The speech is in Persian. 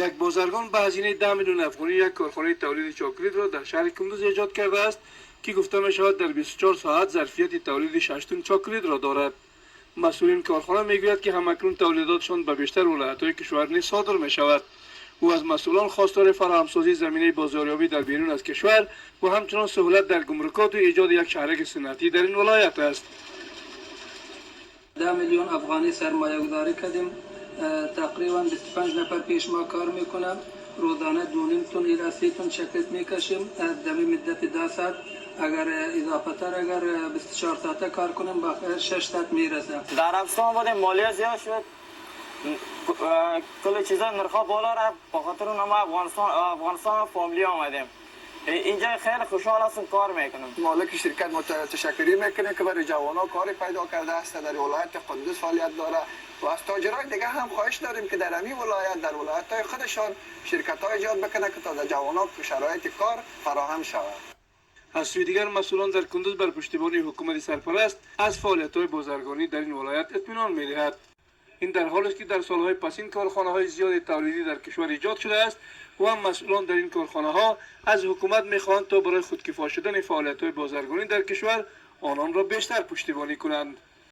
یک بازرگان به هزینه 10 میلیون افغانی یک کارخانه تولید چاکلیت را در شهر کندوز ایجاد کرده است که گفته می شود در 24 ساعت ظرفیت تولید 6 تن چاکلیت را دارد. مسئولین کارخانه میگوید که همکنون تولیداتشان به بیشتر ولایت‌های کشور نیز صادر می شود. او از مسئولان خواستار فراهمسازی زمینه بازاریابی در بیرون از کشور و همچنان سهولت در گمرکات و ایجاد یک شهرک صنعتی در این ولایت است. 10 میلیون افغانی سرمایه گذاری کردیم. تقریبا 25 نفر پیش ما کار میکنم. روزانه 2.5 تن الی 3 تن چاکلیت میکشیم در مدت 10 ساعت. اگر اضافه تر اگر 24 ساعته کار کنیم با 6 ساعت میرسه. در عربستان بودیم مالیه زیاد شد، کل چیزا نرخ بالا رفت، به خاطر اون ما افغانستان فامیلی آمدیم. اینجا خیلی خوشحال هستم کار میکنم. مالک شرکت تشکری میکنه که برای جوانان کاری پیدا کرده است، در ولایت قندوز فعالیت داره و از تاجرای دیگه هم خواهش داریم که در همین ولایت در ولایت‌های خودشان شرکت‌های ایجاد بکنه که تا جوانان شرایط کار فراهم شود. از سوی دیگر مسئولان در کندوز بر پشتیبانی حکومت سرپرست از فعالیت‌های بازرگانی در این ولایت اطمینان می‌دهد. این در حالی است که در سالهای پسین کارخانه‌های زیاد تولیدی در کشور ایجاد شده است و هم مسئولان در این کارخانه‌ها از حکومت می‌خواهند تا برای خودکفا شدن فعالیت‌های بازرگانی در کشور آنان را بیشتر پشتیبانی کنند.